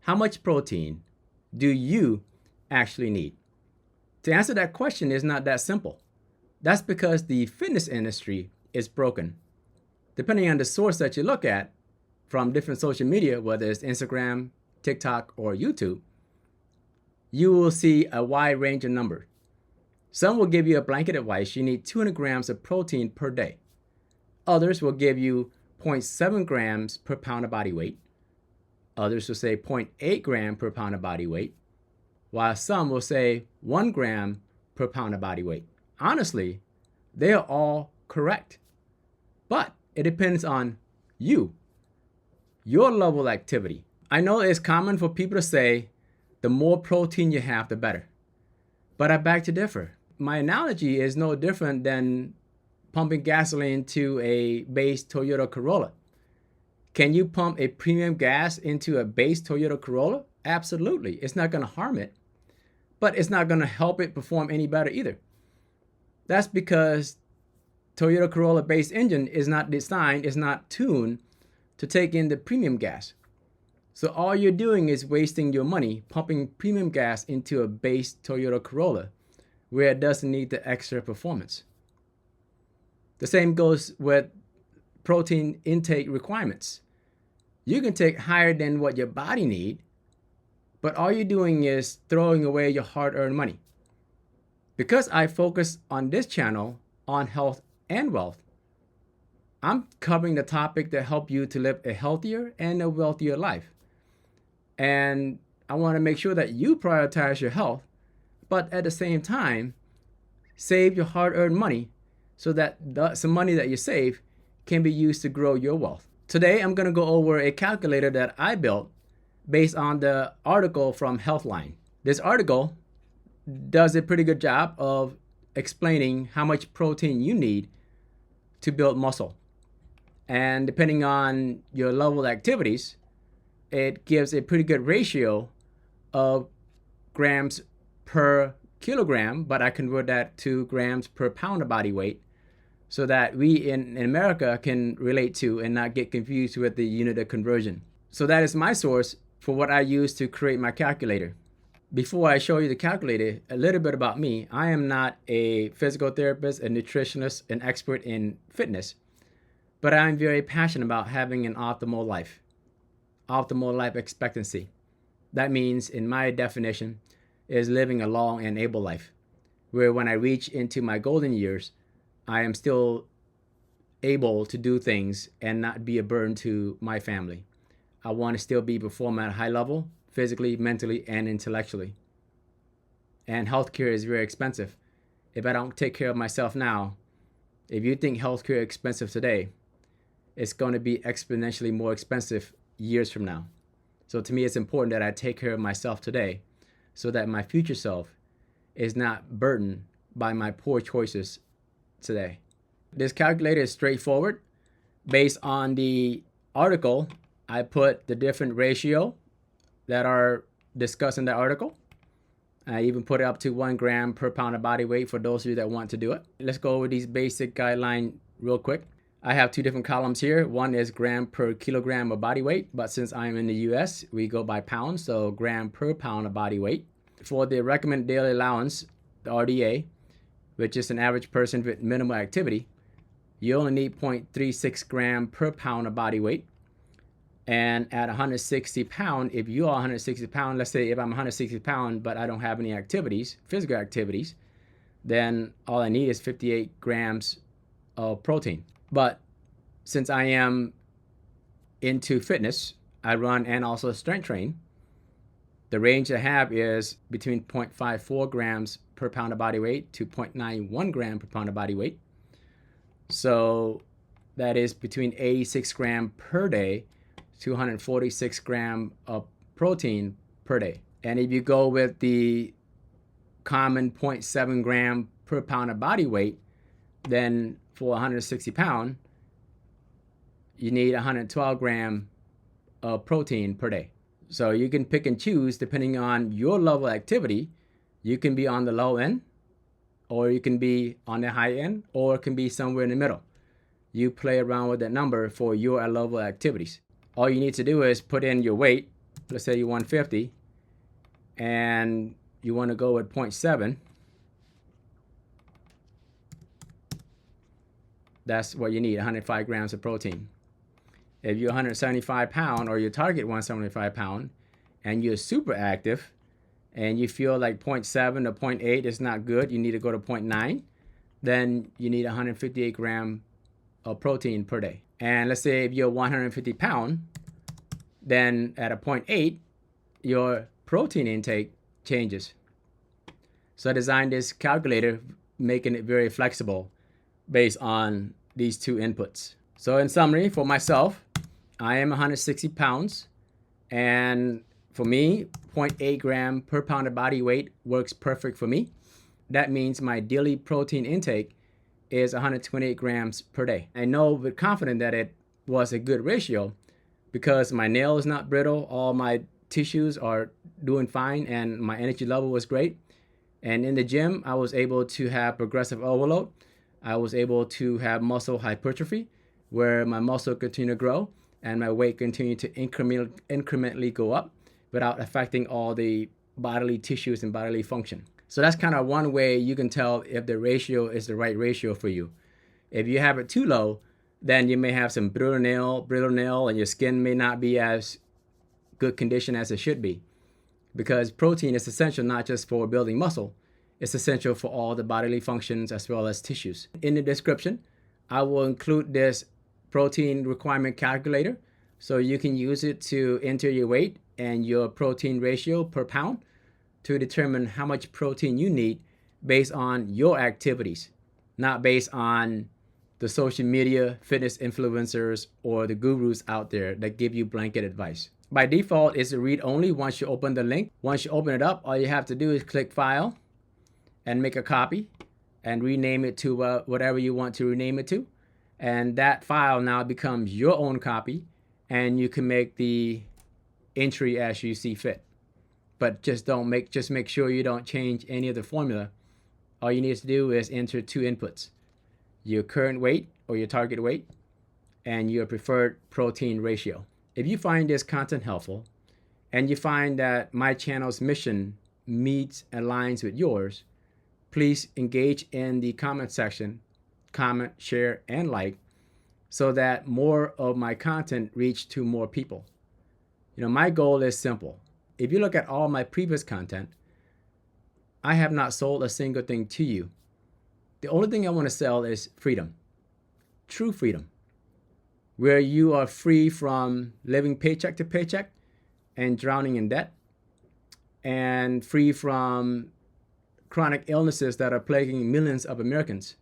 How much protein do you actually need? To answer that question is not that simple. That's because the fitness industry is broken. Depending on the source that you look at from different social media, whether it's Instagram, TikTok, or YouTube, you will see a wide range of numbers. Some will give you a blanket advice you need 200 grams of protein per day. Others will give you 0.7 grams per pound of body weight. Others will say 0.8 gram per pound of body weight, while some will say 1 gram per pound of body weight. Honestly, they are all correct, but it depends on you, your level of activity. I know it's common for people to say the more protein you have, the better, but I beg to differ. My analogy is no different than pumping gasoline to a base Toyota Corolla. Can you pump a premium gas into a base Toyota Corolla? Absolutely. It's not going to harm it, but it's not going to help it perform any better either. That's because Toyota Corolla base engine is not designed, is not tuned to take in the premium gas. So all you're doing is wasting your money pumping premium gas into a base Toyota Corolla where it doesn't need the extra performance. The same goes with protein intake requirements. You can take higher than what your body needs, but all you're doing is throwing away your hard-earned money. Because I focus on this channel on health and wealth, I'm covering the topic that help you to live a healthier and a wealthier life. And I want to make sure that you prioritize your health, but at the same time, save your hard-earned money so that some money that you save can be used to grow your wealth. Today, I'm going to go over a calculator that I built based on the article from Healthline. This article does a pretty good job of explaining how much protein you need to build muscle. And depending on your level of activities, it gives a pretty good ratio of grams per kilogram, but I convert that to grams per pound of body weight so that we in America can relate to and not get confused with the unit of conversion. So that is my source for what I use to create my calculator. Before I show you the calculator, a little bit about me. I am not a physical therapist, a nutritionist, an expert in fitness, but I'm very passionate about having an optimal life expectancy. That means, in my definition, is living a long and able life, where when I reach into my golden years, I am still able to do things and not be a burden to my family. I want to still be performing at a high level, physically, mentally, and intellectually. And healthcare is very expensive. If I don't take care of myself now, if you think healthcare is expensive today, it's going to be exponentially more expensive years from now. So to me, it's important that I take care of myself today so that my future self is not burdened by my poor choices today. This calculator is straightforward. Based on the article, I put the different ratio that are discussed in the article. I even put it up to 1 gram per pound of body weight for those of you that want to do it. Let's go over these basic guidelines real quick. I have two different columns here. One is gram per kilogram of body weight, but since I'm in the US, we go by pounds, so gram per pound of body weight. For the recommended daily allowance, the RDA, which is an average person with minimal activity, you only need 0.36 gram per pound of body weight. And at 160 pound, if you are 160 pound, let's say if I'm 160 pound, but I don't have any activities, physical activities, then all I need is 58 grams of protein. But since I am into fitness, I run and also strength train, the range I have is between 0.54 grams per pound of body weight to 0.91 gram per pound of body weight. So that is between 86 gram per day to 146 gram of protein per day. And if you go with the common 0.7 gram per pound of body weight, then for 160 pound, you need 112 gram of protein per day. So you can pick and choose depending on your level of activity. You can be on the low end, or you can be on the high end, or it can be somewhere in the middle. You play around with that number for your level of activities. All you need to do is put in your weight let's say you're 150 and you want to go with 0.7, that's what you need, 105 grams of protein. If you're 175 pound or your target 175 pound and you're super active and you feel like 0.7 or 0.8 is not good, you need to go to 0.9, then you need 158 gram of protein per day. And let's say if you're 150 pound, then at a 0.8, your protein intake changes. So I designed this calculator, making it very flexible based on these two inputs. So in summary, for myself, I am 160 pounds, and for me, 0.8 gram per pound of body weight works perfect for me. That means my daily protein intake is 128 grams per day. I know with confidence that it was a good ratio because my nail is not brittle, all my tissues are doing fine, and my energy level was great. And in the gym, I was able to have progressive overload. I was able to have muscle hypertrophy, where my muscle continued to grow and my weight continued to incrementally go up without affecting all the bodily tissues and bodily function. So that's kind of one way you can tell if the ratio is the right ratio for you. If you have it too low, then you may have some brittle nail, and your skin may not be as good condition as it should be. Because protein is essential not just for building muscle, it's essential for all the bodily functions as well as tissues. In the description, I will include this protein requirement calculator so you can use it to enter your weight and your protein ratio per pound to determine how much protein you need based on your activities, not based on the social media fitness influencers or the gurus out there that give you blanket advice. By default, it's a read only once you open the link. Once you open it up, all you have to do is click File and make a copy and rename it to whatever you want to rename it to. And that file now becomes your own copy, and you can make the entry as you see fit. But just make sure you don't change any of the formula. All you need to do is enter two inputs: your current weight or your target weight and your preferred protein ratio. If you find this content helpful and you find that my channel's mission aligns with yours, please engage in the comment section, comment, share, and like, so that more of my content reach to more people. My goal is simple. If you look at all my previous content, I have not sold a single thing to you. The only thing I want to sell is freedom, true freedom, where you are free from living paycheck to paycheck and drowning in debt, and free from chronic illnesses that are plaguing millions of Americans.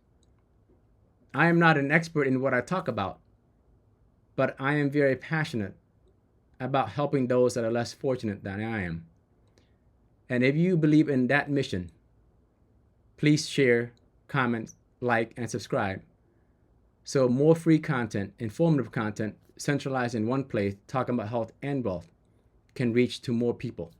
I am not an expert in what I talk about, but I am very passionate about helping those that are less fortunate than I am. And if you believe in that mission, please share, comment, like, and subscribe, so more free content, informative content, centralized in one place, talking about health and wealth, can reach to more people.